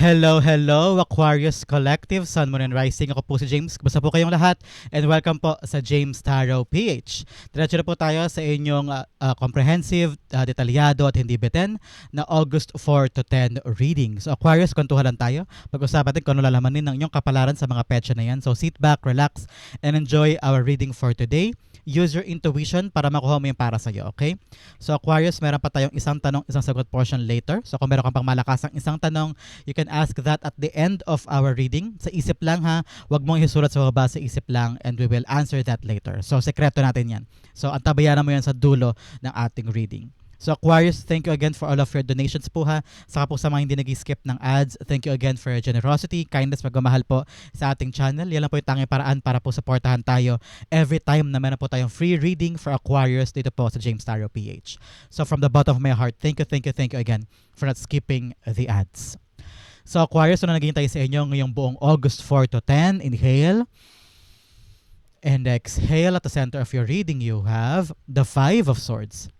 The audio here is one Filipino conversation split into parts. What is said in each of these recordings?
Hello, hello Aquarius Collective, Sun, Moon, and Rising. Ako po si James. Kumusta po kayong lahat? And welcome po sa James Tarot PH. Diretso na po tayo sa inyong comprehensive, detalyado at hindi beten na August 4 to 10 reading. So Aquarius, kwentuhan lang tayo. Pag-usapan natin kung ano lalamanin ng inyong kapalaran sa mga petsa na yan. So sit back, relax, and enjoy our reading for today. Use your intuition para makuha mo yung para sa'yo, okay? So Aquarius, meron pa tayong isang tanong, isang sagot portion later. So kung meron kang pang malakasang isang tanong, you can ask that at the end of our reading. Sa isip lang ha, wag mong isulat sa baba, sa isip lang, and we will answer that later. So sekreto natin yan. So antabayanan mo yan sa dulo ng ating reading. So Aquarius, thank you again for all of your donations po ha. Saka po sa mga hindi nag-skip ng ads, thank you again for your generosity, kindness, magmamahal po sa ating channel. Yan lang po yung tanging paraan para po supportahan tayo every time na meron po tayong free reading for Aquarius dito po sa James Tarot PH. So from the bottom of my heart, thank you again for not skipping the ads. So Aquarius, ano naging tayo sa inyo ngayong buong August 4 to 10? Inhale. And exhale. At the center of your reading, you have the Five of Swords.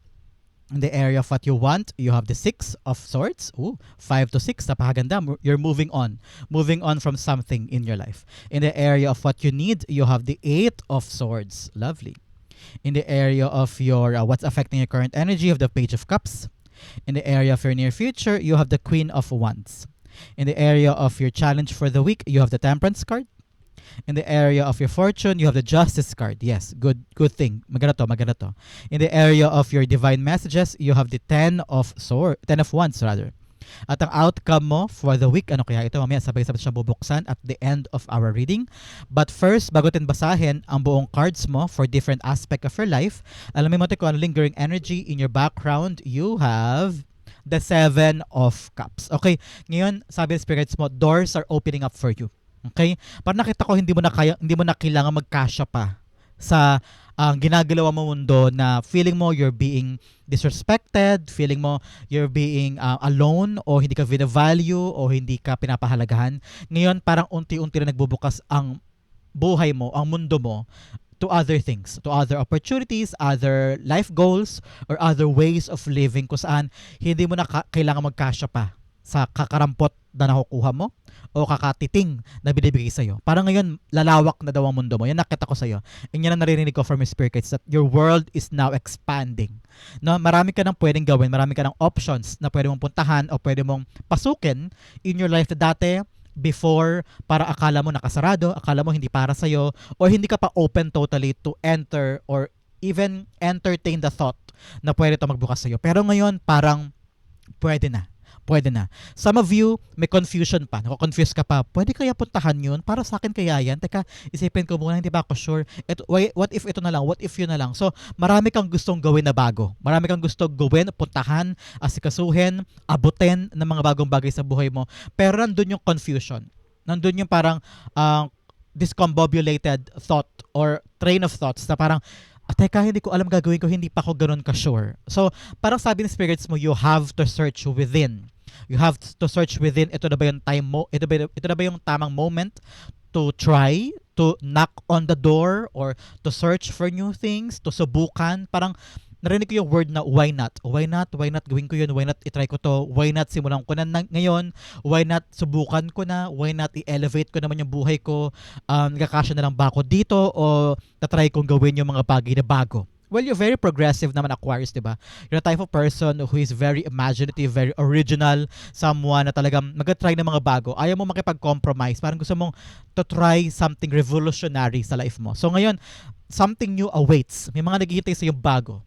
In the area of what you want, you have the Six of Swords. Ooh, 5 to 6, napakaganda. You're moving on. Moving on from something in your life. In the area of what you need, you have the Eight of Swords. Lovely. In the area of your what's affecting your current energy, you have the Page of Cups. In the area of your near future, you have the Queen of Wands. In the area of your challenge for the week, you have the Temperance card. In the area of your fortune, you have the Justice card. Yes, good thing. Maganda to. In the area of your divine messages, you have the Ten of Wands rather. At ang outcome mo for the week, ano kaya ito? Mamaya sabay-sabay siya bubuksan at the end of our reading. But first, bago tin basahin ang buong cards mo for different aspect of your life, alamin mo kung ano lingering energy in your background, you have the Seven of Cups. Okay, ngayon sabi ng spirits mo, doors are opening up for you. Okay? Parang nakita ko hindi mo na kailangan magkasya pa sa ginagalawa mo mundo na feeling mo you're being disrespected, feeling mo you're being alone o hindi ka value o hindi ka pinapahalagahan. Ngayon parang unti-unti na nagbubukas ang buhay mo, ang mundo mo to other things, to other opportunities, other life goals, or other ways of living kung saan hindi mo na kailangan magkasya pa sa kakarampot na nakukuha mo o kakatiting na binibigay sa'yo. Parang ngayon, lalawak na daw ang mundo mo. Yan nakita ko sa'yo. And yan ang naririnig ko from your spirit guides that your world is now expanding. No? Marami ka nang pwedeng gawin, marami ka nang options na pwede mong puntahan o pwede mong pasukin in your life na dati before para akala mo nakasarado, akala mo hindi para sa'yo, o hindi ka pa open totally to enter or even entertain the thought na pwede ito magbukas sa'yo. Pero ngayon, parang pwede na. Some of you, may confusion pa. Nako-confuse ka pa. Pwede kaya puntahan yun? Para sa akin kaya yan? Teka, isipin ko muna, hindi ba ako sure? What if ito na lang? What if yun na lang? So, marami kang gustong gawin na bago. Marami kang gustong gawin, puntahan, asikasuhin, abutin ng mga bagong bagay sa buhay mo. Pero nandun yung confusion. Nandun yung parang discombobulated thought or train of thoughts na parang, teka, hindi ko alam gagawin ko, hindi pa ako ganun ka-sure. So, parang sabi ng spirits mo, you have to search within. You have to search within. Ito na ba yung time mo? Ito na ba yung tamang moment to try, to knock on the door, or to search for new things, to subukan? Parang narinig ko yung word na why not? Why not? Why not gawin ko yun? Why not itry ko to? Why not simulan ko na ngayon? Why not subukan ko na? Why not i-elevate ko naman yung buhay ko? Nagkakasya na lang ba ako dito? O tatry kong gawin yung mga bagay na bago? Well, you're very progressive naman, Aquarius, di ba? You're the type of person who is very imaginative, very original, someone na talagang mag-try ng mga bago. Ayaw mo makipag-compromise. Parang gusto mong to try something revolutionary sa life mo. So ngayon, something new awaits. May mga naghihintay sa yung bago.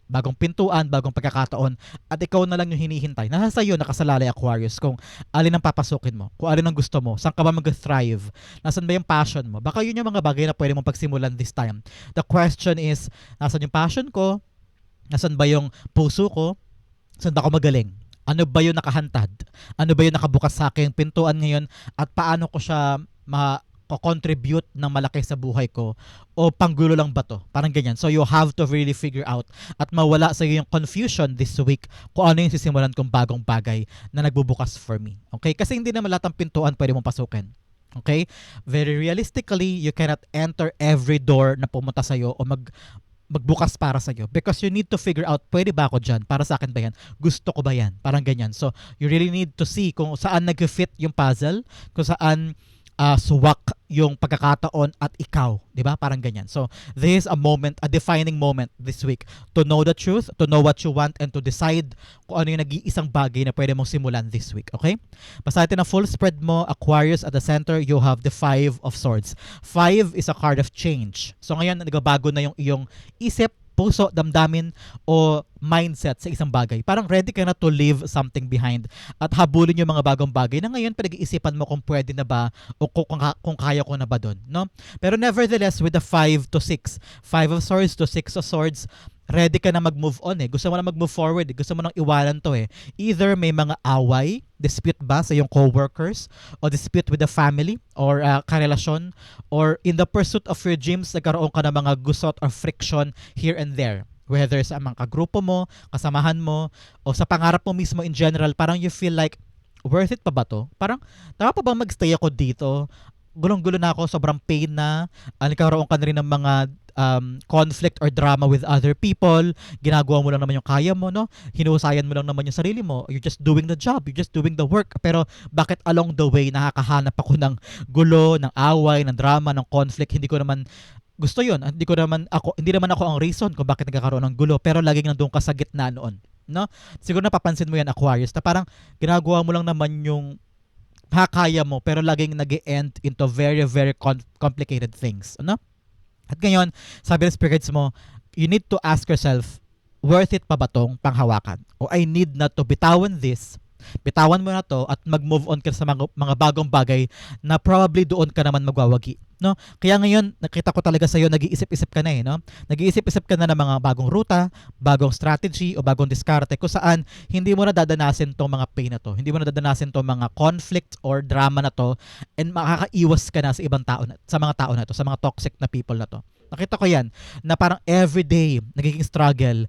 Bagong pintuan, bagong pagkakataon, at ikaw na lang yung hinihintay. Nasa sa'yo, nakasalalay, Aquarius, kung alin ang papasukin mo, kung alin ang gusto mo, saan ka ba mag-thrive, nasan ba yung passion mo. Baka yun yung mga bagay na pwede mong pagsimulan this time. The question is, nasan yung passion ko, nasan ba yung puso ko, saan ba ako magaling, ano ba yung nakahantad, ano ba yung nakabukas sa aking pintuan ngayon, at paano ko siya contribute ng malaki sa buhay ko o panggulo lang ba to? Parang ganyan. So you have to really figure out at mawala sa iyo yung confusion this week kung ano yung sisimulan kong bagong bagay na nagbubukas for me. Okay? Kasi hindi naman lahat ng pintuan pwede mong pasukin. Okay? Very realistically, you cannot enter every door na pumunta sa'yo o magbukas para sa'yo because you need to figure out, pwede ba ako dyan? Para sa akin ba yan? Gusto ko ba yan? Parang ganyan. So, you really need to see kung saan nag-fit yung puzzle, kung saan suwak yung pagkakataon at ikaw. Di ba? Parang ganyan. So, this is a moment, a defining moment this week to know the truth, to know what you want, and to decide kung ano yung nag-iisang bagay na pwede mong simulan this week. Okay? Basta natin ang full spread mo, Aquarius, at the center, you have the Five of Swords. Five is a card of change. So ngayon, nagbabago na yung iyong isip, puso, damdamin, o mindset sa isang bagay. Parang ready ka na to leave something behind at habulin yung mga bagong bagay na ngayon pinag-iisipan mo kung pwede na ba o kung kaya ko na ba doon. No? Pero nevertheless, with the 5 to 6, 5 of Swords to 6 of Swords, ready ka na mag-move on eh. Gusto mo na mag-move forward eh. Gusto mo nang iwanan to eh. Either may mga away, dispute ba sa iyong co-workers, o dispute with the family, or karelasyon, or in the pursuit of your dreams, nagkaroon ka ng mga gusot or friction here and there. Whether sa mga kagrupo mo, kasamahan mo, o sa pangarap mo mismo in general, parang you feel like, worth it pa ba to? Parang, tama pa bang magstay ako dito? Gulong-gulo na ako, sobrang pain na, nagkaroon ka na rin ng mga conflict or drama with other people, ginagawa mo lang naman yung kaya mo, no? Hinuhusayan mo lang naman yung sarili mo, you're just doing the job, you're just doing the work, pero bakit along the way nakakahanap ako ng gulo, ng away, ng drama, ng conflict? Hindi ko naman gusto yun, hindi naman ako ang reason kung bakit nagkakaroon ng gulo, pero laging nandun ka sa gitna noon, no? Siguro napapansin mo yan, Aquarius, na parang ginagawa mo lang naman yung kaya mo, pero laging nag-end into very, very complicated things, ano? At ngayon, sabi ng spirits mo, you need to ask yourself, worth it pa ba tong panghawakan? O I need na to bitawan this, bitawan mo na to at mag-move on ka sa mga bagong bagay na probably doon ka naman magwawagi. No? Kaya ngayon, nakita ko talaga sa iyo, nag-iisip-isip ka na eh, no? Nag-iisip-isip ka na ng mga bagong ruta, bagong strategy o bagong diskarte kung saan hindi mo na dadanasin tong mga pain na to. Hindi mo na dadanasin tong mga conflict or drama na to and makakaiwas ka na sa ibang tao na, sa mga tao na to, sa mga toxic na people na to. Nakita ko yan na parang everyday nagiging struggle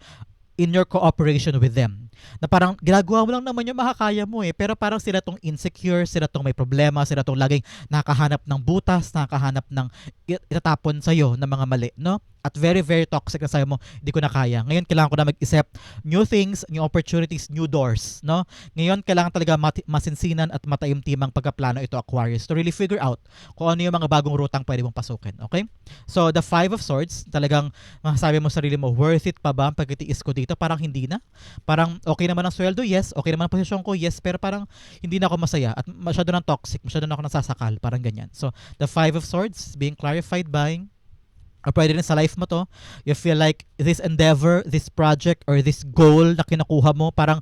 in your cooperation with them. Na parang ginagawa mo lang naman yung makakaya mo eh, pero parang sila tong insecure, sila tong may problema, sila tong laging nakahanap ng butas, nakahanap ng itatapon sa'yo ng mga mali, no? At very, very toxic na sa'yo mo, hindi ko na kaya. Ngayon, kailangan ko na mag-isip new things, new opportunities, new doors, no? Ngayon, kailangan talaga masinsinan at mataimtimang pagkaplano ito, Aquarius, to really figure out kung ano yung mga bagong rutang pwede mong pasukin, okay? So, the Five of Swords, talagang masasabi mo sa sarili mo, worth it pa ba ang pagtitiis ko dito? Parang hindi na. Parang okay naman ang sweldo, yes. Okay naman ang posisyon ko, yes. Pero parang hindi na ako masaya at masyado nang toxic, masyado na ako nasasakal, parang ganyan. So, the Five of Swords being clarified by, or pwede rin sa life mo to, you feel like this endeavor, this project, or this goal na kinakuha mo, parang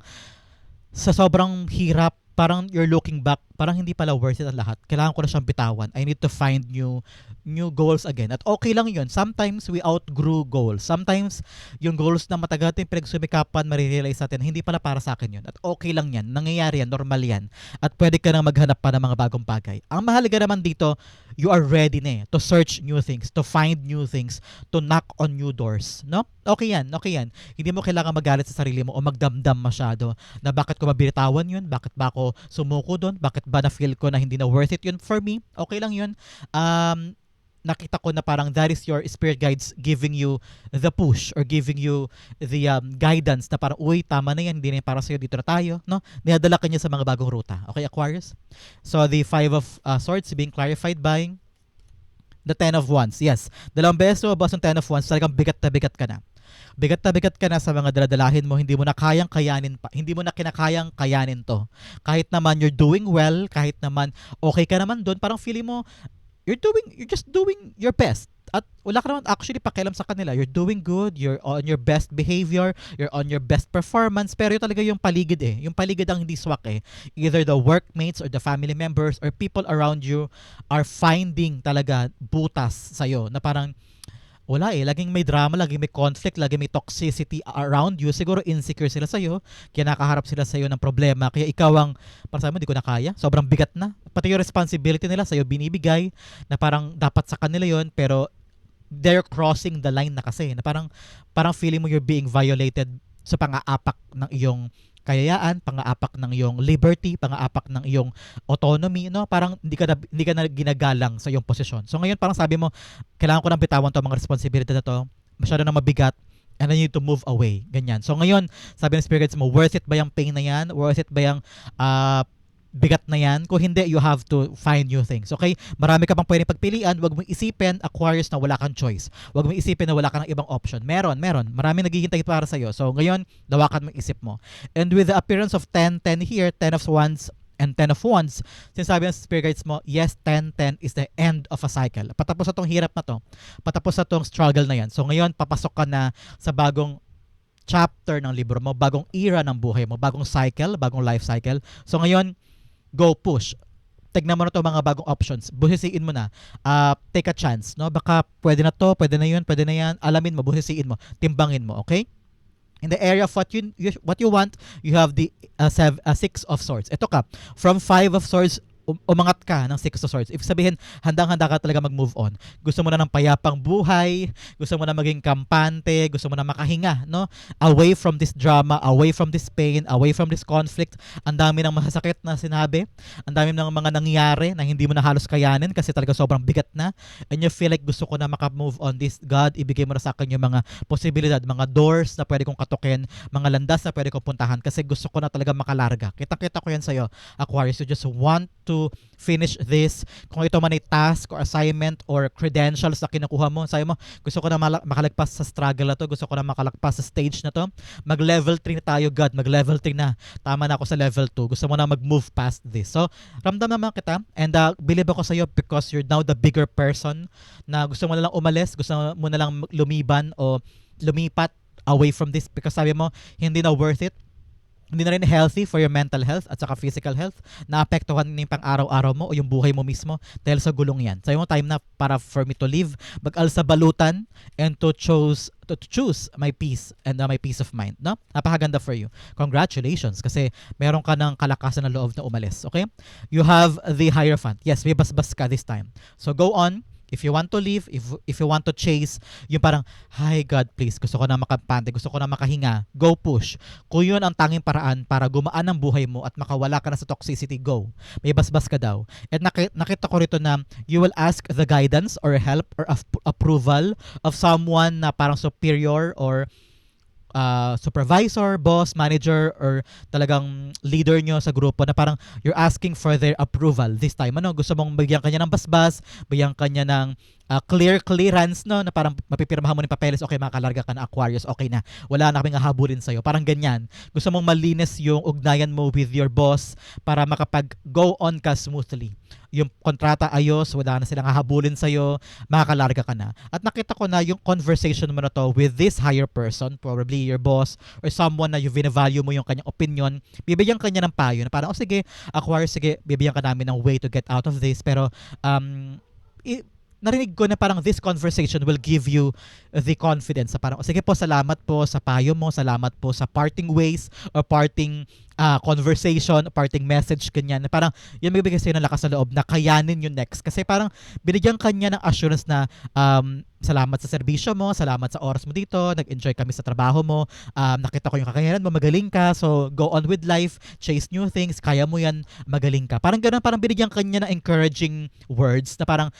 sa sobrang hirap, parang you're looking back, parang hindi pala worth it ang lahat. Kailangan ko na siyang bitawan. I need to find new goals again. At okay lang yun. Sometimes we outgrew goals. Sometimes yung goals na matagal natin pinagsumikapan, marirealize natin, hindi pala para sa akin yun. At okay lang yan. Nangyayari yan. Normal yan. At pwede ka nang maghanap pa ng mga bagong bagay. Ang mahalaga naman dito, you are ready na to search new things, to find new things, to knock on new doors. No? Okay yan. Okay yan. Hindi mo kailangan magalit sa sarili mo o magdamdam masyado na bakit ko mabiritawan yun, bakit ba ako sumuko doon, bakit ba na-feel ko na hindi na worth it yun for me. Okay lang yun. Nakita ko na parang that is your spirit guides giving you the push or giving you the guidance na parang, uy, tama na yan, hindi na yan para sa'yo, dito na tayo. No? Ninadala ka niya sa mga bagong ruta. Okay, Aquarius? So, the Five of Swords being clarified by the Ten of Wands. Yes. Dalawang beses lumabas ng Ten of Wands, talagang bigat na bigat ka na. Bigat na bigat ka na sa mga daladalahin mo, hindi mo na kayang kayanin pa, hindi mo na kinakayang kayanin to. Kahit naman you're doing well, kahit naman okay ka naman doon, parang feeling mo, you're just doing your best. At wala ka naman actually pakialam sa kanila. You're doing good, you're on your best behavior, you're on your best performance, pero yun talaga yung paligid eh. Yung paligid ang hindi swak eh. Either the workmates or the family members or people around you are finding talaga butas sa'yo na parang, wala eh, laging may drama, laging may conflict, laging may toxicity around you. Siguro insecure sila sa'yo, kaya nakaharap sila sa'yo ng problema. Kaya ikaw ang, para sa mo, di ko na kaya. Sobrang bigat na. Pati yung responsibility nila sa'yo binibigay, na parang dapat sa kanila yon, pero they're crossing the line na kasi. Na parang feeling mo you're being violated sa pang-aapak ng iyong kayayaan, pang-aapak ng iyong liberty, pang-aapak ng iyong autonomy, no? Parang hindi ka na ginagalang sa iyong posisyon. So ngayon parang sabi mo, kailangan ko nang bitawan 'tong mga responsibility na 'to. masyado na mabigat, and then you need to move away. Ganyan. So ngayon, sabi ng spirit guides mo, worth it ba yung pain na yan? Worth it ba yung bigat na yan? Kung hindi, you have to find new things. Okay? Marami ka pang pwedeng pagpilian. Huwag mong isipin, Aquarius, na wala kang choice. Huwag mong isipin na wala kang ibang option. Meron. Marami naghihintay para sa'yo. So ngayon, dawakan mo isip mo. And with the appearance of 10-10 here, 10 of Wands, and 10 of Wands, sinasabi ng spirit guides mo, yes, 10-10 is the end of a cycle. Patapos na tong hirap na to. Patapos na tong struggle na yan. So ngayon, papasok ka na sa bagong chapter ng libro mo, bagong era ng buhay mo, bagong cycle, bagong life cycle. So ngayon, go push. Tignan mo na to mga bagong options. Buhisiin mo na. Take a chance, no? Baka pwede na to, pwede na yun, pwede na yan. Alamin mo, buhisiin mo, timbangin mo, okay? In the area of what you want, you have the 6 of Swords. Ito ka, from 5 of Swords, umangat ka ng 6 of Swords. Ibig sabihin, handang-handa ka talaga mag-move on. Gusto mo na ng payapang buhay, gusto mo na maging kampante, gusto mo na makahinga, no? Away from this drama, away from this pain, away from this conflict. Ang dami ng masasakit na sinabi, ang dami ng mga nangyari na hindi mo na halos kayanin kasi talaga sobrang bigat na. And you feel like gusto ko na maka-move on this. God, ibigay mo na sa akin yung mga posibilidad, mga doors na pwede kong katukin, mga landas na pwede kong puntahan kasi gusto ko na talaga makalarga. Kita-kita ko yan sa'yo, Aquarius. You just want to finish this. Kung ito man ay task or assignment or credentials na kinukuha mo, sabi mo, gusto ko na makalagpas sa struggle na to, gusto ko na makalagpas sa stage na to. Mag-level 3 na tayo, God. Mag-level 3 na. Tama na ako sa level 2. Gusto mo na mag-move past this. So, ramdam naman kita and believe ako sa'yo because you're now the bigger person na gusto mo na lang umalis, gusto mo na lang lumiban o lumipat away from this because sabi mo, hindi na worth it. Hindi na rin healthy for your mental health at saka physical health. Naapektuhan na yung pang-araw-araw mo o yung buhay mo mismo dahil sa gulong yan. Sabi mo, time na para for me to live, mag-al sa balutan and to choose my peace and my peace of mind. No? Napakaganda for you. Congratulations kasi meron ka ng kalakasan na loob na umalis. Okay? You have the Hierophant. Yes, may basbas ka this time. So go on. If you want to leave, if you want to chase, yung parang, hi God, please, gusto ko na makampante, gusto ko na makahinga, go push. Kung yun ang tanging paraan para gumaan ang buhay mo at makawala ka na sa toxicity, go. May basbas ka daw. At nakita ko rito na you will ask the guidance or help or approval of someone na parang superior or supervisor, boss, manager, or talagang leader nyo sa grupo na parang you're asking for their approval this time. Ano, gusto mong bigyan kanya ng basbas, bigyan kanya ng clearance, no, na parang mapipirmahan mo ng papeles, okay, makalarga ka na Aquarius, okay na. Wala na kaming hahabulin sa'yo. Parang ganyan. Gusto mong malinis yung ugnayan mo with your boss para makapag-go on ka smoothly. Yung kontrata ayos, wala na silang hahabulin sa'yo, makakalarga ka na. At nakita ko na yung conversation mo na to with this higher person, probably your boss, or someone na you value mo yung kanyang opinion, bibigyan kanya ng payo na parang, sige, Aquarius, sige, bibigyan ka namin ng way to get out of this, pero narinig ko na parang this conversation will give you the confidence na parang, sige po, salamat po sa payo mo, salamat po sa parting ways or parting conversation, parting message, ganyan. Na parang yun magbibigay sa'yo ng lakas sa loob na kayanin yung next. Kasi parang binigyan kanya ng assurance na salamat sa serbisyo mo, salamat sa oras mo dito, nag-enjoy kami sa trabaho mo, nakita ko yung kakayanan mo, magaling ka, so go on with life, chase new things, kaya mo yan, magaling ka. Parang ganun, parang binigyan kanya ng encouraging words na parang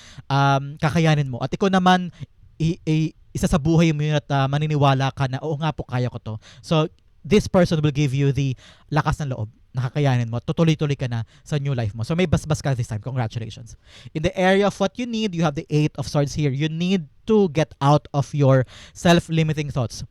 kakayanin mo. At ikaw naman, isa sa buhay mo yun at maniniwala ka na, oo nga po, kaya ko to. So, this person will give you the lakas ng loob, nakakayanin mo, tutuloy-tuloy ka na sa new life mo. So may basbas ka this time. Congratulations. In the area of what you need, you have the 8 of Swords here. You need to get out of your self-limiting thoughts.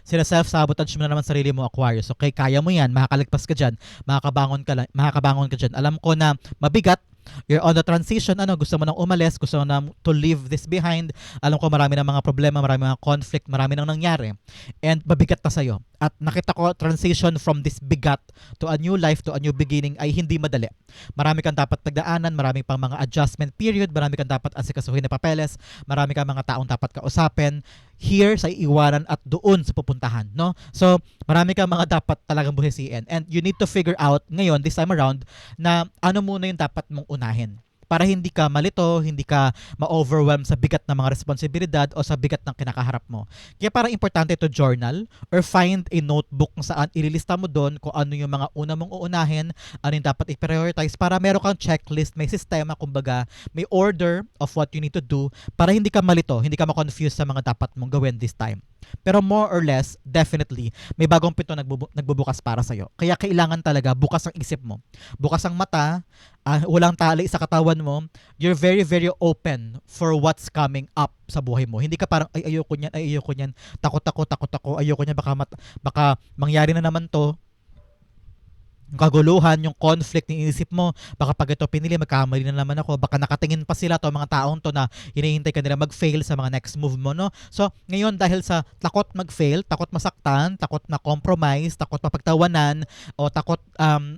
Sila self-sabotage mo na naman sarili mo, Aquarius. Okay, kaya mo yan, makakalagpas ka dyan, makakabangon ka dyan. Alam ko na mabigat, you're on the transition, gusto mo nang umalis, gusto mo nang to leave this behind. Alam ko marami ng mga problema, marami mga conflict, marami nang nangyari. And mabigat na sa'yo. At nakita ko, transition from this bigat to a new life, to a new beginning ay hindi madali. Marami kang dapat pagdaanan, marami pang mga adjustment period, marami kang dapat asikasuhin na papeles, marami kang mga taong dapat kausapin here sa iiwanan at doon sa pupuntahan, no? So, marami kang mga dapat talagang buhisiin. And you need to figure out ngayon, this time around, na ano muna yung dapat mong unahin. para hindi ka malito, hindi ka ma-overwhelm sa bigat ng mga responsibilidad o sa bigat ng kinakaharap mo. Kaya parang importante ito journal or find a notebook kung saan ililista mo doon kung ano yung mga una mong uunahin, ano yung dapat i-prioritize para meron kang checklist, may sistema, kumbaga, may order of what you need to do para hindi ka malito, hindi ka ma-confuse sa mga dapat mong gawin this time. Pero more or less, definitely, may bagong pinto nagbubukas para sa'yo. Kaya kailangan talaga bukas ang isip mo. Bukas ang mata, walang tali sa katawan mo, you're very, very open for what's coming up sa buhay mo. Hindi ka parang, ay ayoko niyan, takot ako, ayoko niyan, baka mangyari na naman to, yung kaguluhan, yung conflict ng isip mo, baka pag ito pinili, magkamali na naman ako, baka nakatingin pa sila to, mga taong to na hinihintay ka nila mag-fail sa mga next move mo, no? So, ngayon dahil sa takot mag-fail, takot masaktan, takot na compromise, takot mapagtawanan, o takot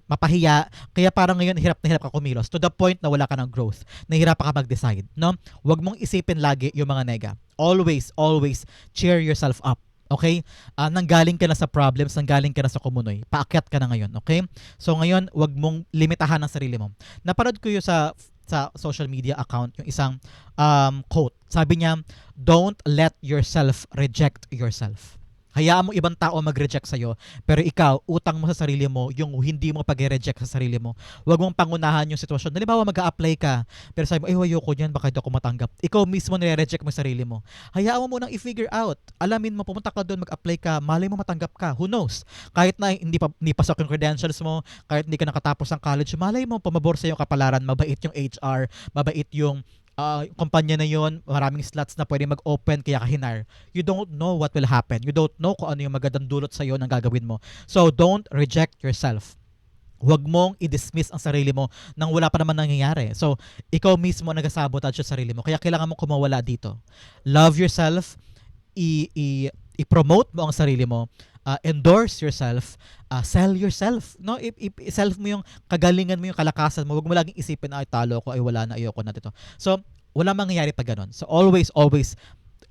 mapahiya, kaya parang ngayon hirap na hirap ka kumilos to the point na wala ka ng growth, nahihirapan ka mag-decide, no? Huwag mong isipin lagi yung mga nega. Always, always cheer yourself up. Okay? Nanggaling ka na sa problems, nanggaling ka na sa kumunoy. Paakyat ka na ngayon, okay? So ngayon, wag mong limitahan ang sarili mo. Napanood ko yung sa social media account yung isang quote. Sabi niya, "Don't let yourself reject yourself." Hayaan mo ibang tao mag-reject sa'yo, pero ikaw, utang mo sa sarili mo yung hindi mo pag-reject sa sarili mo. Huwag mong pangunahan yung sitwasyon. Halimbawa, mag-a-apply ka, pero sabi mo, ay, ayoko niyan, baka hindi ako matanggap. Ikaw mismo nire-reject mo yung sarili mo. Hayaan mo munang i-figure out. Alamin mo, pumunta ka doon, mag-apply ka, malay mo matanggap ka. Who knows? Kahit na hindi pasok yung credentials mo, kahit hindi ka nakatapos ng college, malay mo, pumabor sa yung kapalaran, mabait yung HR, mabait yung kumpanya na yon, maraming slots na pwede mag-open kaya ka hinar. You don't know what will happen. You don't know kung ano yung magandang dulot sa'yo ng gagawin mo. So, don't reject yourself. Huwag mong i-dismiss ang sarili mo nang wala pa naman nangyayari. So, ikaw mismo nag-sabotage sa sarili mo. Kaya kailangan mong kumawala dito. Love yourself, i-promote mo ang sarili mo, endorse yourself, sell yourself, no? I-self mo yung kagalingan mo, yung kalakasan mo. Huwag mo laging isipin, ay talo ko, ay wala na, ayoko na dito. So, wala mangyayari pag ganun. So, always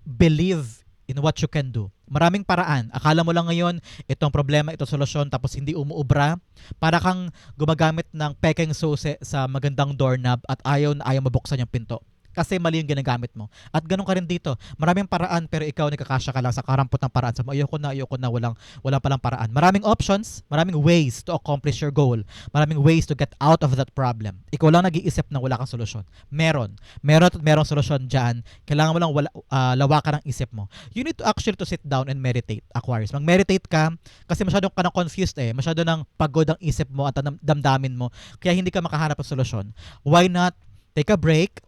believe in what you can do. Maraming paraan. Akala mo lang ngayon, itong problema, itong solusyon, tapos hindi umuubra. Para kang gumagamit ng pekeng susi sa magandang doorknob at ayaw na ayaw mabuksan yung pinto. Kasi mali yung ginagamit mo. At ganun ka rin dito. Maraming paraan pero ikaw nagkakasya ka lang sa karampot ng paraan. Sabi mo, ayoko na, walang palang paraan. Maraming options, maraming ways to accomplish your goal. Maraming ways to get out of that problem. Ikaw lang nag-iisip na wala kang solusyon. Merong solusyon dyan. Kailangan mo lang lawakan ang isip mo. You need to actually to sit down and meditate, Aquarius. Mag-meditate ka kasi masyadong ka nang confused masyado nang pagod ang isip mo at ang damdamin mo. Kaya hindi ka makahanap ng solusyon. Why not take a break?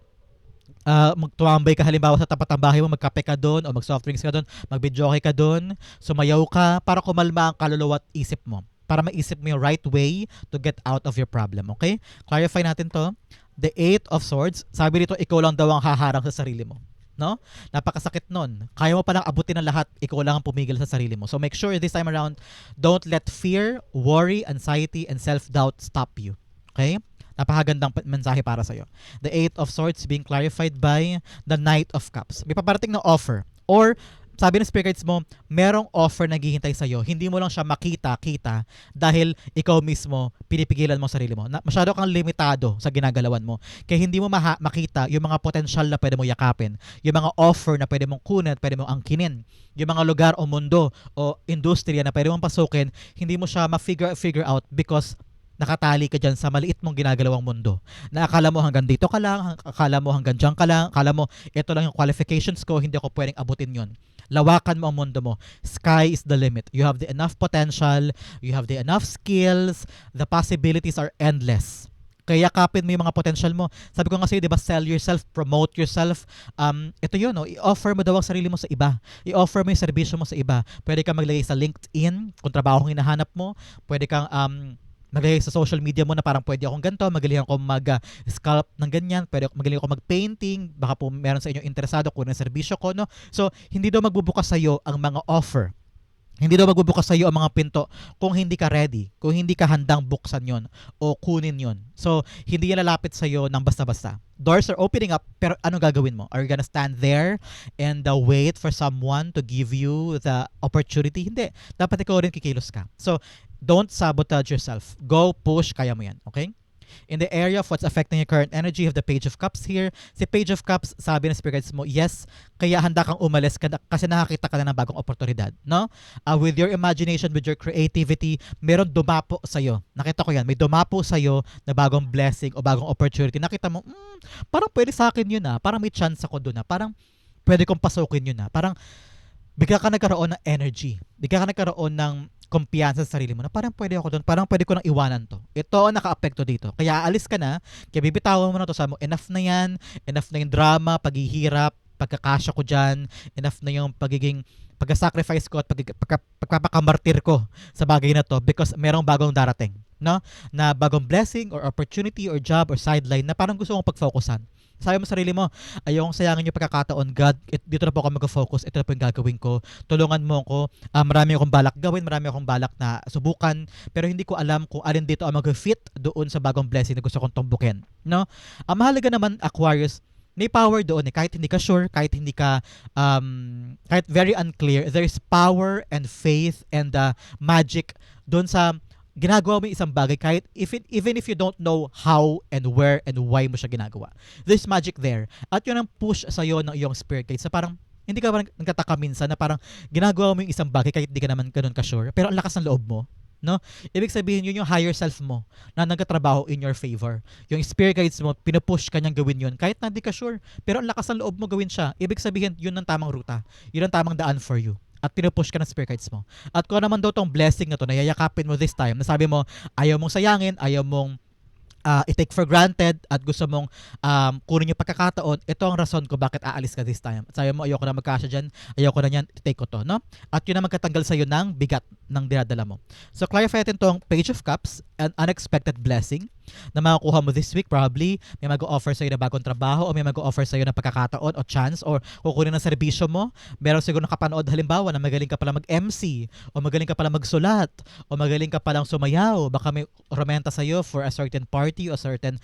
Magtuambay ka halimbawa sa tapat ng bahay mo, magkape ka doon o mag-soft drinks ka doon, mag-videoke ka doon, sumayaw ka para kumalma ang kaluluwa at isip mo. Para maisip mo yung right way to get out of your problem, okay? Clarify natin to. The Eight of Swords, sabi dito, ikaw lang daw ang haharang sa sarili mo. No? Napakasakit nun. Kaya mo palang abutin ang lahat, ikaw lang ang pumigil sa sarili mo. So make sure this time around, don't let fear, worry, anxiety, and self-doubt stop you. Okay? Napakagandang mensahe para sa'yo. The Eight of Swords being clarified by the Knight of Cups. May paparating na offer. Or, sabi ng spirit guides mo, merong offer na naghihintay sa'yo. Hindi mo lang siya makita dahil ikaw mismo pinipigilan mo sarili mo. Masyado kang limitado sa ginagalawan mo. Kaya hindi mo makita yung mga potential na pwede mo yakapin. Yung mga offer na pwede mong kunin at pwede mong angkinin. Yung mga lugar o mundo o industriya na pwede mong pasukin, hindi mo siya ma-figure out because nakatali ka dyan sa maliit mong ginagalawang mundo. Na akala mo hanggang dito ka lang, akala mo hanggang dyan ka lang, akala mo ito lang yung qualifications ko, hindi ako pwedeng abutin yon. Lawakan mo ang mundo mo. Sky is the limit. You have the enough potential, you have the enough skills, the possibilities are endless. Kaya yakapin mo yung mga potential mo. Sabi ko nga sa'yo, di ba, sell yourself, promote yourself. Ito yun, no? I-offer mo daw ang sarili mo sa iba. I-offer mo yung serbisyo mo sa iba. Pwede kang maglagay sa LinkedIn kung trabaho ang hinahanap mo. Pwede kang maglagay sa social media mo na parang pwede akong ganito, magaling ako mag-sculpt ng ganyan, magaling ako mag-painting, baka po meron sa inyo interesado kung ng serbisyo ko, no? So, hindi daw magbubukas sa'yo ang mga offer. Hindi daw magbubukas sa'yo ang mga pinto kung hindi ka ready, kung hindi ka handang buksan yon o kunin yon. So, hindi yan lalapit sa'yo ng basta-basta. Doors are opening up, pero ano gagawin mo? Are you gonna stand there and wait for someone to give you the opportunity? Hindi. Dapat ikaw rin kikilos ka. So, don't sabotage yourself. Go, push, kaya mo yan. Okay? In the area of what's affecting your current energy, you have the Page of Cups here. Si Page of Cups, sabi ng spirit guides mo, yes, kaya handa kang umalis kasi nakakita ka na ng bagong oportunidad, no? With your imagination, with your creativity, meron dumapo sa'yo. Nakita ko yan, may dumapo sa'yo na bagong blessing o bagong opportunity. Nakita mo, parang pwede sa akin yun parang may chance ako doon parang pwede kong pasukin yun parang bigla ka nagkaroon ng energy, bigla ka nagkaroon ng kumpiyansa sa sarili mo na parang pwede ako doon, parang pwede ko nang iwanan to. Ito ang naka-apekto dito. Kaya aalis ka na, kaya bibitawan mo na to, sabi mo, enough na yan, enough na yung drama, paghihirap, pagkakasya ko dyan, enough na yung pag-sacrifice ko at pagpapakamartir ko sa bagay na to because merong bagong darating, no? Na bagong blessing or opportunity or job or sideline na parang gusto mong pag-focusan. Sabi mo sa sarili mo, ayokong sayangin yung pagkakataon, God, dito na po ako mag-focus, ito na po yung gagawin ko, tulungan mo ako, marami akong balak gawin, marami akong balak na subukan, pero hindi ko alam kung alin dito ang mag-fit doon sa bagong blessing na gusto kong tumbukin, no? Ang mahalaga naman, Aquarius, may power doon kahit hindi ka sure, kahit hindi ka kahit very unclear, there's power and faith and magic doon sa ginagawa mo yung isang bagay kahit even if you don't know how and where and why mo siya ginagawa. There's magic there. At yun ang push sa'yo ng iyong spirit guide sa parang hindi ka parang nagtataka minsan na parang ginagawa mo yung isang bagay kahit hindi ka naman ganun ka-sure pero ang lakas ng loob mo, no? Ibig sabihin yun yung higher self mo na nagtatrabaho in your favor. Yung spirit guides mo, pinupush ka niyang gawin yun kahit na hindi ka sure pero ang lakas ng loob mo gawin siya. Ibig sabihin yun ang tamang ruta. Yun ang tamang daan for you. At pinupush ka ng spirit guides mo. At kung naman daw tong blessing na to, nayayakapin mo this time, nasabi mo, ayaw mong sayangin, ayaw mong i-take for granted at gusto mong kunin yung pagkakataon, ito ang rason ko bakit aalis ka this time. At sabi mo, ayoko na magkasya dyan, ayoko na yan, take ko to, no? At yun ang magkatanggal sa'yo ng bigat ng dinadala mo. So, clarify natin tong Page of Cups, an unexpected blessing na makukuha mo this week. Probably may mag-o-offer sa'yo na bagong trabaho o may mag-o-offer sa'yo na pagkakataon o chance or kukunin ng serbisyo mo. Meron siguro nakapanood halimbawa na magaling ka pala mag-MC o magaling ka pala magsulat o magaling ka palang sumayaw. Baka may romenta sa'yo for a certain party o certain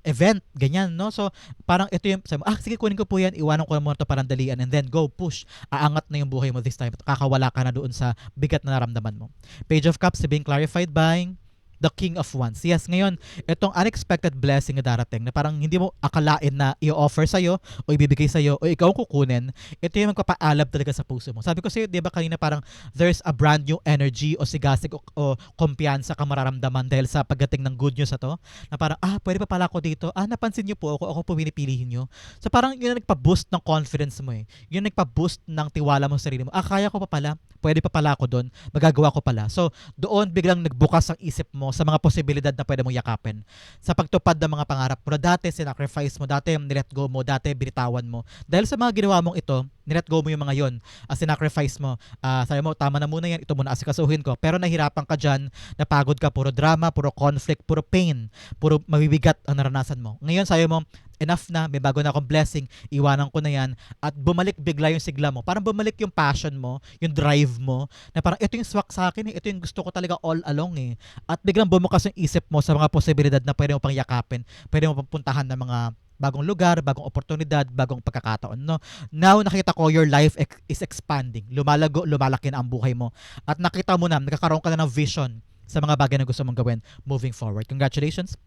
event, ganyan, no? So, parang ito yung, sabi mo, sige, kunin ko po yan, iwanan ko na muna ito parang dalian and then go, push, aangat na yung buhay mo this time at kakawala ka na doon sa bigat na naramdaman mo. Page of Cups being clarified by the King of Wands. Yes, ngayon, itong unexpected blessing na darating na parang hindi mo akalain na i-offer sa'yo o ibibigay sa'yo o ikaw ang kukunin, ito yung magpapaalab talaga sa puso mo. Sabi ko sa'yo, di ba kanina parang there's a brand new energy o sigasig o kumpiyansa ka mararamdaman dahil sa pagdating ng good news na to, na parang, pwede pa pala ako dito, napansin niyo po ako po pinipilihin niyo. So parang yun ang nagpa-boost ng confidence mo Yun ang nagpa-boost ng tiwala mo sa sarili mo. Kaya ko pa pala, pwede pa pala ako doon, magagawa ko pala. So doon biglang nagbukas ang isip mo sa mga posibilidad na pwede mong yakapin. Sa pagtupad ng mga pangarap mo na dati sinacrifice mo, dati nilet go mo, dati binitawan mo. Dahil sa mga ginawa mong ito, nilet go mo yung mga yon, sinacrifice mo. Sabi mo, tama na muna yan, ito muna asikasuhin ko. Pero nahirapan ka dyan, napagod ka, puro drama, puro conflict, puro pain, puro mabibigat ang naranasan mo. Ngayon sabi mo, enough na, may bago na akong blessing, iwanan ko na yan, at bumalik bigla yung sigla mo. Parang bumalik yung passion mo, yung drive mo, na parang ito yung swak sa akin ito yung gusto ko talaga all along At biglang bumukas yung isip mo sa mga posibilidad na pwede mo pang yakapin, pwede mo pang puntahan ng mga bagong lugar, bagong oportunidad, bagong pagkakataon, no? Now, nakita ko your life is expanding. Lumalago, lumalaki na ang buhay mo. At nakita mo na, nagkakaroon ka na ng vision sa mga bagay na gusto mong gawin moving forward. Congratulations!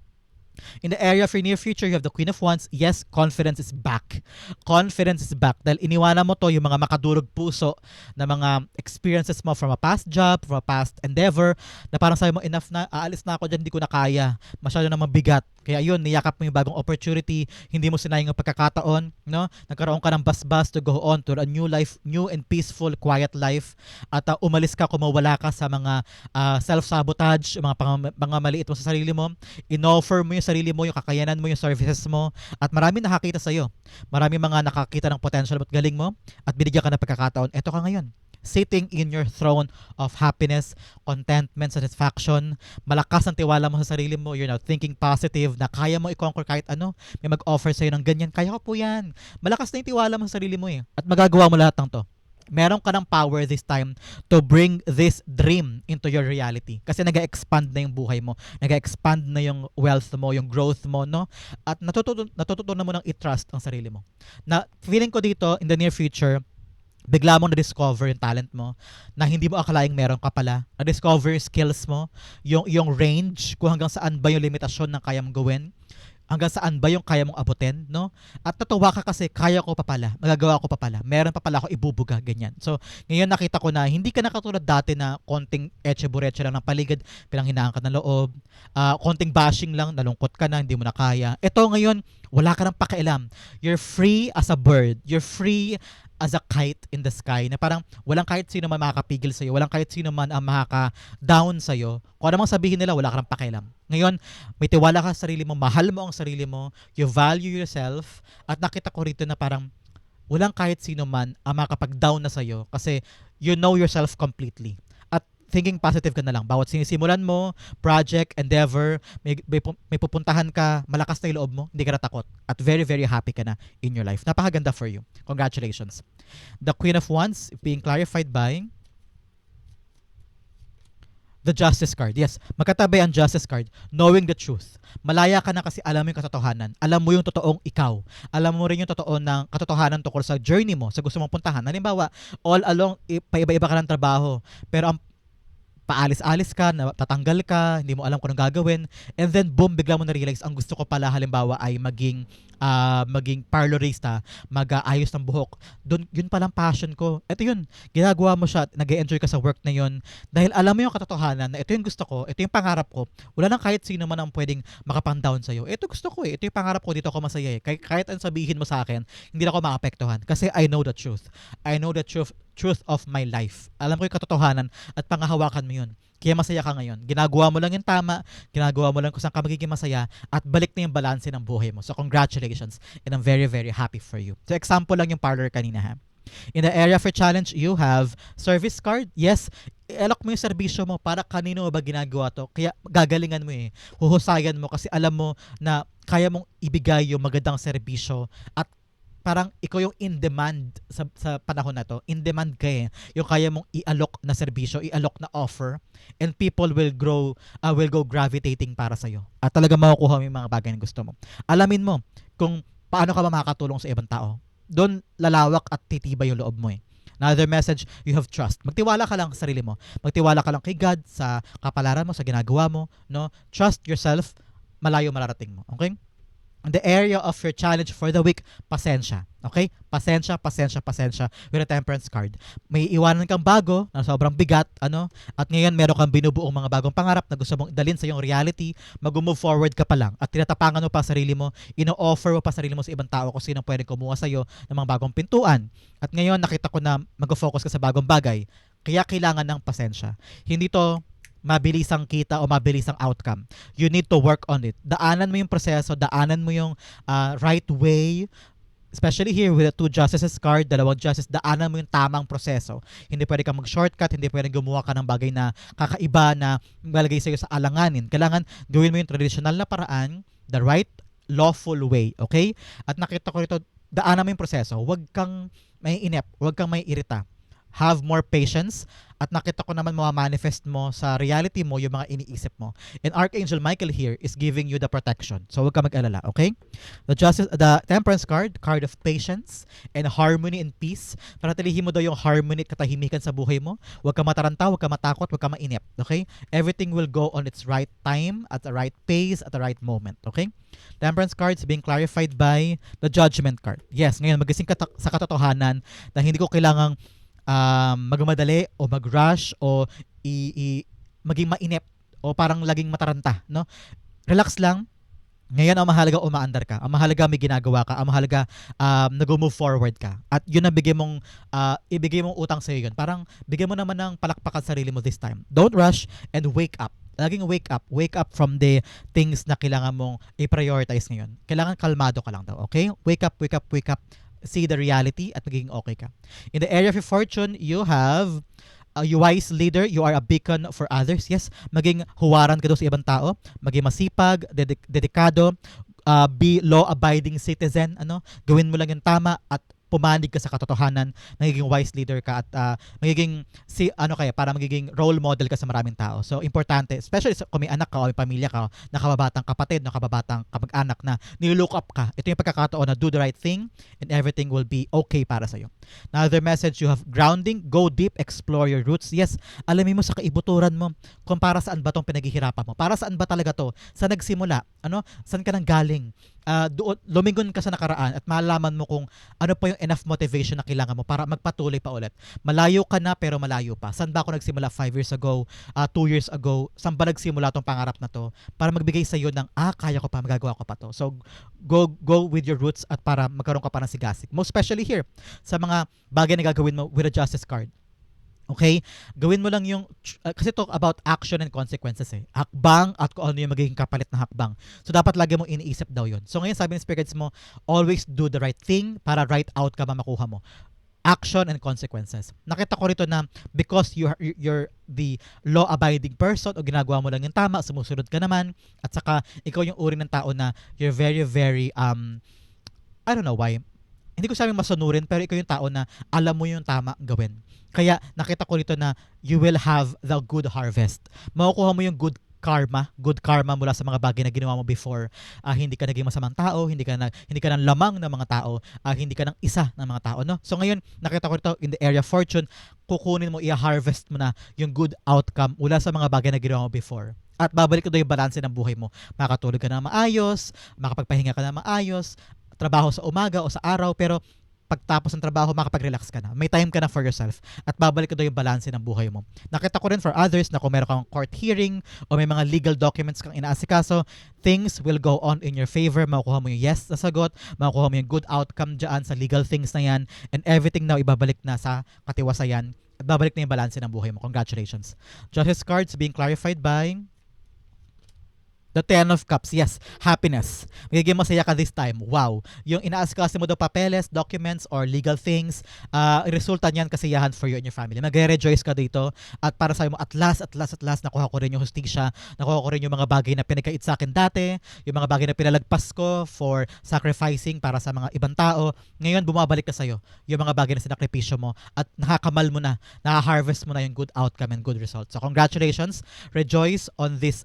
In the area of your near future, you have the Queen of Wands. Yes, confidence is back. Confidence is back. Dahil iniwanan mo to yung mga makadurog puso na mga experiences mo from a past job, from a past endeavor, na parang sabi mo, enough na, aalis na ako dyan, hindi ko na kaya. Masyado na mabigat. Kaya yun, niyakap mo yung bagong opportunity, hindi mo sinayang yung pagkakataon, no? Nagkaroon ka ng bas-bas to go on to a new life, new and peaceful, quiet life. At umalis ka, kumawala ka sa mga self-sabotage, mga maliit mo sa sarili mo. In-offer mo yung sarili mo, yung kakayanan mo, yung services mo. At marami nakakita sa'yo. Marami mga nakakita ng potential at galing mo. At binigyan ka ng pagkakataon. Eto ka ngayon. Sitting in your throne of happiness, contentment, satisfaction. Malakas ang tiwala mo sa sarili mo. You're now thinking positive na kaya mo i-conquer kahit ano. May mag-offer sa'yo ng ganyan. Kaya ko po yan. Malakas na yung tiwala mo sa sarili mo At magagawa mo lahat ng to. Meron ka ng power this time to bring this dream into your reality. Kasi nag-expand na yung buhay mo. Nag-expand na yung wealth mo, yung growth mo, no? At natututunan mo ng i-trust ang sarili mo. Na feeling ko dito, in the near future, bigla mong na-discover yung talent mo na hindi mo akalaing meron ka pala. Na-discover yung skills mo, yung range, kung hanggang saan ba yung limitasyon ng kaya mong gawin, hanggang saan ba yung kaya mong abutin, no? At natuwa ka kasi kaya ko pa pala, magagawa ko pa pala, meron pa pala ako ibubuga, ganyan. So, ngayon nakita ko na hindi ka na katulad dati na konting etche-buretche lang ng paligid, pinanghinaan ka ng loob, konting bashing lang, nalungkot ka na, hindi mo na kaya. Ito ngayon, wala ka nang pakialam. You're free as a bird. You're free as a kite in the sky na parang walang kahit sino man makakapigil sa'yo, walang kahit sino man ang makaka-down sa'yo. Kung ano mang sabihin nila, wala ka nang pakialam. Ngayon, may tiwala ka sa sarili mo, mahal mo ang sarili mo, you value yourself, at nakita ko rito na parang walang kahit sino man ang makakapag-down na sa'yo kasi you know yourself completely. At thinking positive ka na lang. Bawat sinisimulan mo, project, endeavor, may pupuntahan ka, malakas na yung loob mo, hindi ka natakot. At very, very happy ka na in your life. Napakaganda for you. Congratulations. The Queen of Wands being clarified by the Justice card. Yes, magkatabi ang Justice card. Knowing the truth. Malaya ka na kasi alam mo yung katotohanan. Alam mo yung totoong ikaw. Alam mo rin yung totoo ng katotohanan tungkol sa journey mo, sa gusto mong puntahan. Halimbawa, all along, paiba-iba ka ng trabaho. Pero ang paalis-alis ka, tatanggal ka, hindi mo alam kung anong gagawin, and then boom, bigla mo na-realize, ang gusto ko pala halimbawa ay maging parlorista, mag-aayos ng buhok. Doon, yun palang passion ko. Ito yun, ginagawa mo siya, nag-enjoy ka sa work na yun, dahil alam mo yung katotohanan na ito yung gusto ko, ito yung pangarap ko, wala nang kahit sino man ang pwedeng makapang-down sa'yo. Ito gusto ko ito yung pangarap ko, dito ako masaya eh. Kahit ang sabihin mo sa akin, hindi na ako maapektuhan. Kasi I know the truth. I know the truth of my life. Alam ko yung katotohanan at pangahawakan mo yun. Kaya masaya ka ngayon. Ginagawa mo lang yung tama, ginagawa mo lang kung saan ka magiging masaya, at balik na yung balanse ng buhay mo. So congratulations, and I'm very, very happy for you. So example lang yung parlor kanina ha. In the area for challenge, you have service card. Yes, i-alok mo yung serbisyo mo para kanino ba ginagawa to. Kaya gagalingan mo eh. Huhusayan mo kasi alam mo na kaya mong ibigay yung magandang serbisyo at parang ikaw yung in demand sa panahon na to. In demand ka eh. Yung kaya mong i-alok na serbisyo, i-alok na offer, and people will go gravitating para sa'yo. At talaga makukuha mo yung mga bagay na gusto mo. Alamin mo kung paano ka ba makakatulong sa ibang tao. Doon lalawak at titibay yung loob mo eh. Another message, you have trust. Magtiwala ka lang sa sarili mo. Magtiwala ka lang kay God, sa kapalaran mo, sa ginagawa mo. No? Trust yourself, malayo mararating mo. Okay? In the area of your challenge for the week, pasensya. Okay? Pasensya with a temperance card. May iwanan kang bago na sobrang bigat, at ngayon meron kang binubuong mga bagong pangarap na gusto mong dalhin sa iyong reality, mag-move forward ka pa lang at tinatapangan mo pa sarili mo, ino-offer mo pa sarili mo sa ibang tao kung sino pwedeng kumuha sa iyo ng mga bagong pintuan. At ngayon nakita ko na mag-focus ka sa bagong bagay. Kaya kailangan ng pasensya. Hindi to mabilisang kita o mabilisang outcome. You need to work on it. Daanan mo yung proseso, daanan mo yung right way, especially here with the two justices card, dalawang justice, daanan mo yung tamang proseso. Hindi pwede kang mag-shortcut, hindi pwede gumawa ka ng bagay na kakaiba na malagay sa'yo sa alanganin. Kailangan gawin mo yung traditional na paraan, the right, lawful way, okay? At nakita ko rito, daanan mo yung proseso. Huwag kang may inep, huwag kang may irita. Have more patience, at nakita ko naman manifest mo sa reality mo yung mga iniisip mo. And Archangel Michael here is giving you the protection. So huwag ka mag-alala, okay? The Temperance card of patience and harmony and peace. Panatilihin mo daw yung harmony at katahimikan sa buhay mo. Huwag ka mataranta, huwag ka matakot, huwag ka mainip, okay? Everything will go on its right time, at the right pace, at the right moment, okay? Temperance cards being clarified by the Judgment card. Yes, ngayon magising ka sa katotohanan na hindi ko kailangang magmadali o mag-rush o maging mainip o parang laging mataranta, no? Relax lang. Ngayon ang mahalaga umaandar ka. Ang mahalaga may ginagawa ka. Ang mahalaga nag-move forward ka. At yun ang ibigay mong utang sa iyo yun. Parang bigyan mo naman ng palakpakan sa sarili mo this time. Don't rush and wake up. Laging wake up. Wake up from the things na kailangan mong i-prioritize ngayon. Kailangan kalmado ka lang daw, okay? Wake up. See the reality at magiging okay ka. In the area of your fortune, you have a wise leader. You are a beacon for others. Yes, maging huwaran ka daw sa ibang tao. Maging masipag, dedikado, be law-abiding citizen. Gawin mo lang yung tama at pumanig ka sa katotohanan, magiging wise leader ka at magiging para magiging role model ka sa maraming tao. So importante, especially kung may anak ka o may pamilya ka, nakababatang kapatid, nakababatang kamag-anak na nilook up ka. Ito yung pagkakataon na do the right thing and everything will be okay para sa iyo. Another message, you have grounding, go deep, explore your roots. Yes, alamin mo sa kaibuturan mo kung para saan ba tong pinaghihirapan mo. Para saan ba talaga to? Saan nagsimula? Saan ka nang galing? Lumingon ka sa nakaraan at malaman mo kung ano pa yung enough motivation na kailangan mo para magpatuloy pa ulit. Malayo ka na pero malayo pa. Saan ba ako nagsimula 5 years ago, 2 years ago? Saan ba nagsimula tong pangarap na to? Para magbigay sa iyo ng, kaya ko pa, magagawa ko pa to. So, go with your roots at para magkaroon ka pa ng sigasig. Most especially here, sa mga bagay na gagawin mo with a justice card. Okay? Gawin mo lang yung, kasi talk about action and consequences Hakbang at kung ano yung magiging kapalit na hakbang. So, dapat lagi mong iniisip daw yun. So, ngayon sabi ng spirits mo, always do the right thing para right outcome ang makuha mo. Action and consequences. Nakita ko rito na because you're the law-abiding person o ginagawa mo lang yung tama, sumusunod ka naman, at saka ikaw yung uri ng tao na you're very, very, I don't know why, hindi ko sabing masunurin, pero ikaw yung tao na alam mo yung tama gawin. Kaya nakita ko rito na you will have the good harvest. Makukuha mo yung good karma mula sa mga bagay na ginawa mo before. Hindi ka naging masamang tao, hindi ka ng lamang ng mga tao, hindi ka ng isa ng mga tao, no? So ngayon, nakita ko rito in the area of fortune, kukunin mo, i-harvest mo na yung good outcome mula sa mga bagay na ginawa mo before. At babalik ko doon yung balanse ng buhay mo. Makakatulog ka na maayos, makapagpahinga ka na maayos, trabaho sa umaga o sa araw, pero pagtapos ng trabaho, makapag-relax ka na. May time ka na for yourself. At babalik ko doon yung balanse ng buhay mo. Nakita ko rin for others na kung meron kang court hearing o may mga legal documents kang inaasikaso, things will go on in your favor. Makukuha mo yung yes na sagot, makukuha mo yung good outcome dyan sa legal things na yan, and everything now ibabalik na sa katiwasayan at babalik na yung balanse ng buhay mo. Congratulations. Justice cards being clarified by the 10 of Cups, yes, happiness. Magiging masaya ka this time. Wow. Yung inaasikaso mo daw papeles, documents, or legal things, resulta niyan kasiyahan for you and your family. Magre-rejoice ka dito at para sa mo at last, nakuha ko rin yung hustisya, nakuha ko rin yung mga bagay na pinagkait sa akin dati, yung mga bagay na pinalagpas ko for sacrificing para sa mga ibang tao. Ngayon, bumabalik ka sa'yo yung mga bagay na sinakripisyo mo at nakakamal mo na, nakaharvest mo na yung good outcome and good results. So, congratulations. Rejoice on these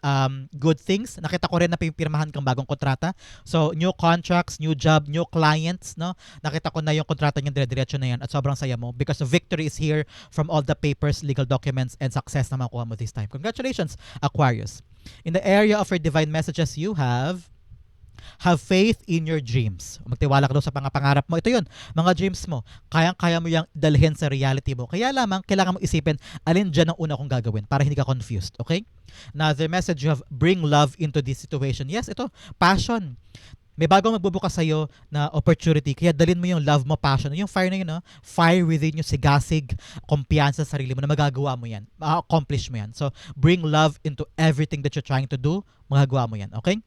good things. Nakita ko rin na pipirmahan kang bagong kontrata. So, new contracts, new job, new clients, no? Nakita ko na yung kontrata niyan dire-diretso na yan at sobrang saya mo because the victory is here from all the papers, legal documents, and success na makuha mo this time. Congratulations, Aquarius. In the area of your divine messages, you have faith in your dreams. Magtiwala ka daw sa pangarap mo. Ito yun, mga dreams mo. Kayang-kaya mo yung dalhin sa reality mo. Kaya lamang, kailangan mo isipin alin dyan ang una kong gagawin para hindi ka confused. Okay? Another message, you have bring love into this situation. Yes, ito, passion. May bagong magbubukas sa'yo na opportunity. Kaya dalhin mo yung love mo, passion. Yung fire na yun, no? Fire within you, sigasig, kumpiyansa sa sarili mo na magagawa mo yan. Ma-accomplish mo yan. So, bring love into everything that you're trying to do. Magagawa mo yan. Okay?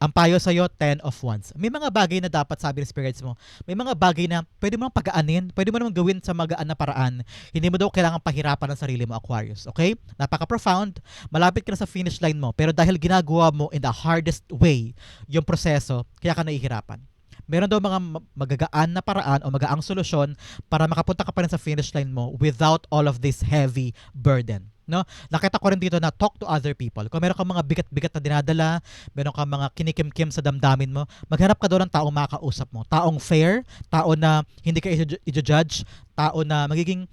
Ang payo sa'yo, 10 of Wands. May mga bagay na dapat, sabi ng spirits mo, may mga bagay na pwede mo nang pagaanin, pwede mo nang gawin sa magaan na paraan. Hindi mo daw kailangan pahirapan ang sarili mo, Aquarius. Okay? Napaka-profound. Malapit ka na sa finish line mo. Pero dahil ginagawa mo in the hardest way yung proseso, kaya ka nahihirapan. Meron daw mga magagaan na paraan o magaang solusyon para makapunta ka pa rin sa finish line mo without all of this heavy burden. No? Nakita ko rin dito na talk to other people. Kung meron kang mga bigat-bigat na dinadala, meron kang mga kinikim-kim sa damdamin mo, maghanap ka doon ng taong makakausap mo. Taong fair, tao na hindi ka i-judge, tao na magiging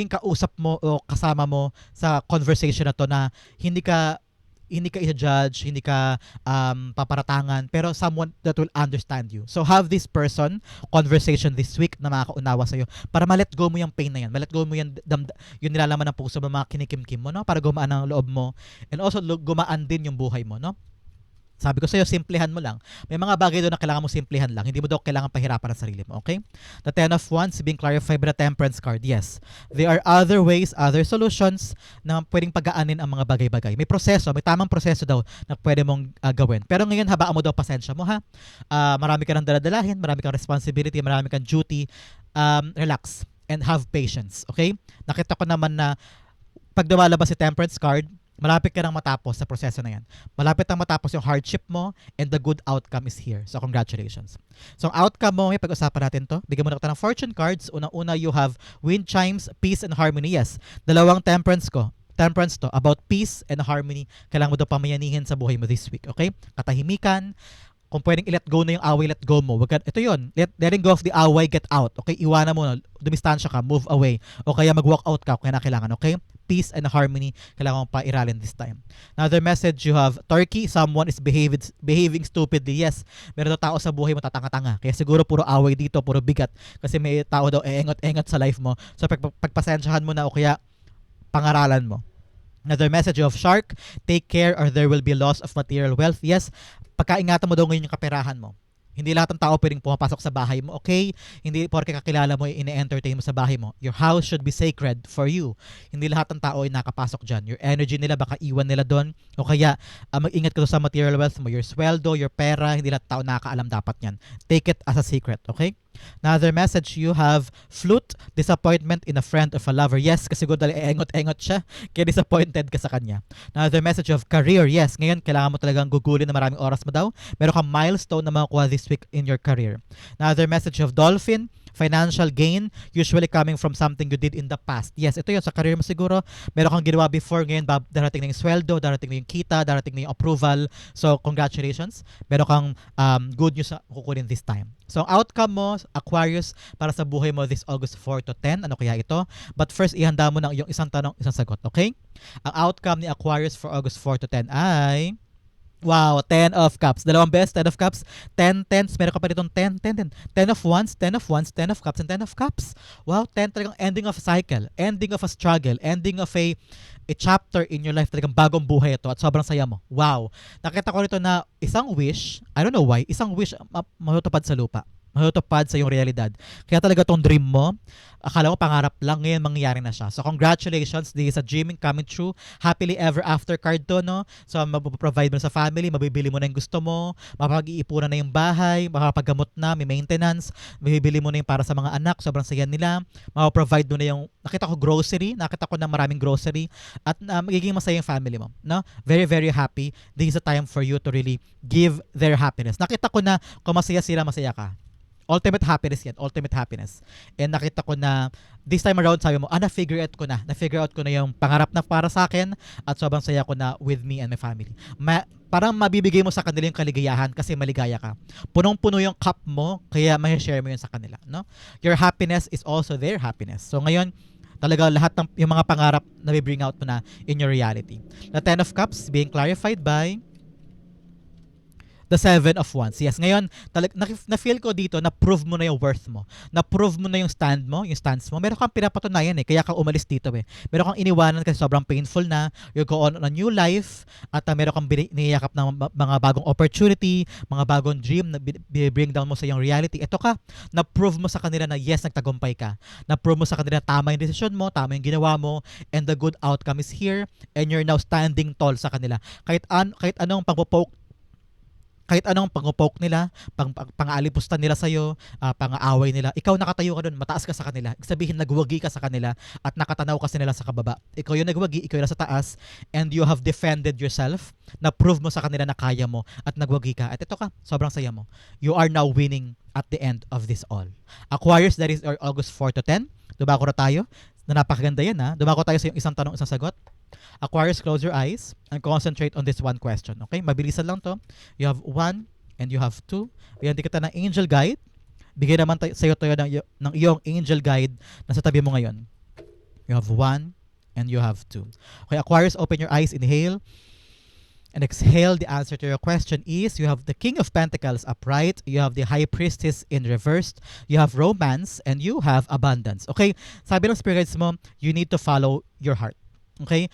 kausap mo o kasama mo sa conversation na to na hindi ka i-judge, hindi ka paparatangan, pero someone that will understand you. So have this conversation this week na makakaunawa sa'yo para ma-let go mo yung pain na yan. Ma-let go mo yung nilalaman ng puso mo, mga kinikim-kim mo, no? Para gumaan ang loob mo. And also, gumaan din yung buhay mo, no? Sabi ko sa'yo, simplihan mo lang. May mga bagay doon na kailangan mo simplihan lang. Hindi mo daw kailangan pahirapan ang sarili mo, okay? The 10 of Wands being clarified by the Temperance card. Yes, there are other ways, other solutions na pwedeng pagaanin ang mga bagay-bagay. May proseso, may tamang proseso daw na pwede mong gawin. Pero ngayon, habaan mo daw pasensya mo, ha? Marami ka nang daladalahin, marami kang responsibility, marami kang duty. Relax and have patience, okay? Nakita ko naman na pag dumalabas si Temperance card, Malapit ka nang matapos sa proseso na yan. Malapit nang matapos yung hardship mo and the good outcome is here. So, congratulations. So, ang outcome mo, may pag-usapan natin to. Bigyan mo na kita ng fortune cards. Unang-una, you have wind chimes, peace, and harmony. Yes, dalawang temperance ko. Temperance to, about peace and harmony. Kailangan mo daw pamayanihin sa buhay mo this week. Okay? Katahimikan. Kung pwedeng i-let go na yung away, let go mo. Ito yun, letting go of the away, get out. Okay? Iwanan mo na, dumistansya ka, move away. O kaya mag-walk out ka kung kailangan. Okay? Peace and harmony, kailangan mong pairalin this time. Another message, you have Turkey, someone is behaving stupidly. Yes, meron daw tao sa buhay mo tatanga-tanga. Kaya siguro puro away dito, puro bigat. Kasi may tao daw engot-engot sa life mo. So pagpasensyahan mo na o kaya pangaralan mo. Another message of shark, take care or there will be loss of material wealth. Yes, pagkaingatan mo daw ngayon yung kaperahan mo. Hindi lahat ng tao pwedeng pumapasok sa bahay mo, okay? Hindi porke kakilala mo, ine-entertain mo sa bahay mo. Your house should be sacred for you. Hindi lahat ng tao ay nakapasok dyan. Your energy nila, baka iwan nila doon. O kaya, mag-ingat ka sa material wealth mo. Your sweldo, your pera, hindi lahat ng tao nakakaalam dapat yan. Take it as a secret, okay? Another message, you have flute, disappointment in a friend of a lover. Yes, kasi good dahil engot-engot siya, kaya disappointed ka sa kanya. Another message of career. Yes, ngayon kailangan mo talagang gugulin na maraming oras mo daw. Meron kang milestone na makukuha this week in your career. Another message of dolphin, financial gain, usually coming from something you did in the past. Yes, ito yun, sa career mo siguro, meron kang ginawa before, ngayon darating na yung sweldo, darating na yung kita, darating na yung approval. So, congratulations. Meron kang good news na kukunin this time. So, ang outcome mo, Aquarius, para sa buhay mo this August 4 to 10, ano kaya ito? But first, ihanda mo ng iyong isang tanong, isang sagot, okay? Ang outcome ni Aquarius for August 4 to 10 ay... Wow, 10 of cups. Dalawang best, 10 of cups, 10 tens, meron ka pa ditong 10, 10, 10. 10 of wands, 10 of wands, 10 of cups, and 10 of cups. Wow, 10 talagang ending of a cycle, ending of a struggle, ending of a chapter in your life, talagang bagong buhay ito at sobrang saya mo. Wow. Nakita ko rito na isang wish, I don't know why, isang wish matutupad sa lupa. Matutupad sa iyong realidad. Kaya talaga tong dream mo, akala mo pangarap lang, ngayon mangyayari na siya. So congratulations, this is a dreaming coming true. Happily ever after card to, no? So mapaprovide mo sa family, mabibili mo na yung gusto mo, mapag-iipunan na yung bahay, makapaggamot na, may maintenance, mabibili mo na yung para sa mga anak, sobrang saya nila, mapaprovide mo na yung, nakita ko grocery, nakita ko na maraming grocery, at magiging masaya yung family mo, no? Very, very happy. This is a time for you to really give their happiness. Nakita ko na kung masaya sila, masaya ka. Ultimate happiness yan, ultimate happiness. And nakita ko na this time around, sabi mo, na-figure out ko na yung pangarap na para sa akin at sobrang saya ko na with me and my family. Parang mabibigay mo sa kanila yung kaligayahan kasi maligaya ka. Punong-puno yung cup mo, kaya may share mo yun sa kanila, no? Your happiness is also their happiness. So ngayon, talaga lahat ng yung mga pangarap na bring out mo na in your reality. The 10 of Cups being clarified by the 7 of Wands. Yes, ngayon, na-feel ko dito, na-prove mo na yung worth mo. Na-prove mo na yung stance mo. Meron kang pinapatunayan kaya ka umalis dito Meron kang iniwanan kasi sobrang painful na. You go on a new life at meron kang niyayakap ng mga bagong opportunity, mga bagong dream na bring down mo sa yung reality. Ito ka, na-prove mo sa kanila na yes, nagtagumpay ka. Na-prove mo sa kanila na tama yung decision mo, tama yung ginawa mo, and the good outcome is here, and you're now standing tall sa kanila. Kahit anong pang-poke nila, pang-aalipusta nila sa'yo, pang-aaway nila, ikaw nakatayo ka doon, mataas ka sa kanila. Ibig sabihin, nagwagi ka sa kanila at nakatanaw ka sa nila sa kababa. Ikaw yung nagwagi, ikaw yung nasa taas, and you have defended yourself, na-prove mo sa kanila na kaya mo, at nagwagi ka. At ito ka, sobrang saya mo. You are now winning at the end of this all. Aquarius, that is our August 4 to 10. Dumako na tayo. Na napakaganda yan Dumako tayo sa yung isang tanong, isang sagot. Aquarius, close your eyes and concentrate on this one question. Okay? Mabilisan lang to. You have 1 and you have 2. Bigyan din kita ng angel guide. Bigyan naman sa'yo tayo ng iyong angel guide na sa tabi mo ngayon. You have 1 and you have 2. Okay, Aquarius, open your eyes. Inhale and exhale. The answer to your question is you have the King of Pentacles upright. You have the High Priestess in reversed. You have romance and you have abundance. Okay? Sabi ng spirits mo, you need to follow your heart. Okay?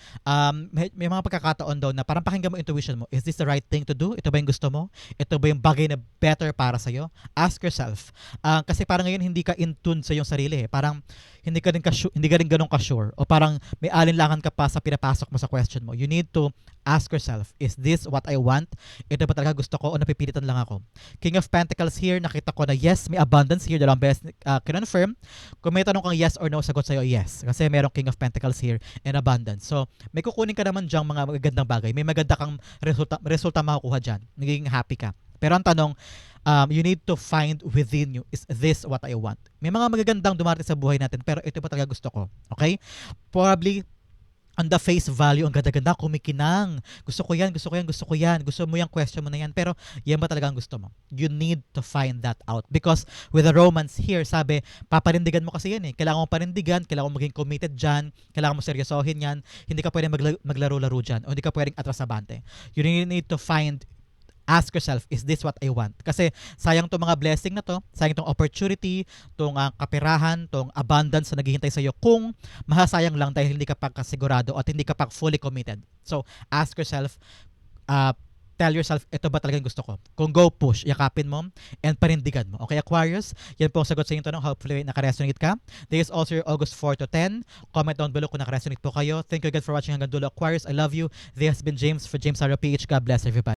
May mga pagkakataon daw na parang pakinggan mo intuition mo. Is this the right thing to do? Ito ba yung gusto mo? Ito ba yung bagay na better para sa'yo? Ask yourself. Kasi parang ngayon hindi ka in tune sa iyong sarili. Parang hindi ka rin ganun ka-sure. O parang may alinlangan ka pa sa pinapasok mo sa question mo. You need to Ask yourself, is this what I want? Ito ba talaga gusto ko o napipilitan lang ako? King of Pentacles here, nakita ko na yes, may abundance here. Dalawang beses kinonfirm. Kung may tanong kang yes or no, sagot sa'yo yes. Kasi merong King of Pentacles here and abundance. So, may kukunin ka naman dyang mga magagandang bagay. May maganda kang resulta makukuha dyan. Nagiging happy ka. Pero ang tanong, you need to find within you, is this what I want? May mga magagandang dumarating sa buhay natin, pero ito pa talaga gusto ko. Okay? Probably, on the face value, ang ganda-ganda, kumikinang. Gusto ko yan, gusto ko yan, gusto ko yan. Gusto mo yung question mo na yan, pero yan ba talaga ang gusto mo? You need to find that out. Because with the romance here, sabi, paparindigan mo kasi yan eh. Kailangan mo parindigan, kailangan mo maging committed dyan, kailangan mo seryosohin yan. Hindi ka pwedeng maglaro-laro dyan, o hindi ka pwedeng atrasabante. You really need to ask yourself, is this what I want? Kasi sayang tong mga blessing na to, sayang tong opportunity, tong kapirahan, tong abundance na naghihintay sa iyo kung mahasayang lang dahil hindi ka pa kasigurado at hindi ka pa fully committed. So, ask yourself, tell yourself, ito ba talaga yung gusto ko? Kung go push, yakapin mo and parindigan mo. Okay, Aquarius? Yan po ang sagot sa inyong tanong. Hopefully, nakaresonate ka. This is also your August 4 to 10. Comment down below kung nakaresonate po kayo. Thank you again for watching hanggang dulo, Aquarius. I love you. This has been James for James Taro PH. God bless everybody.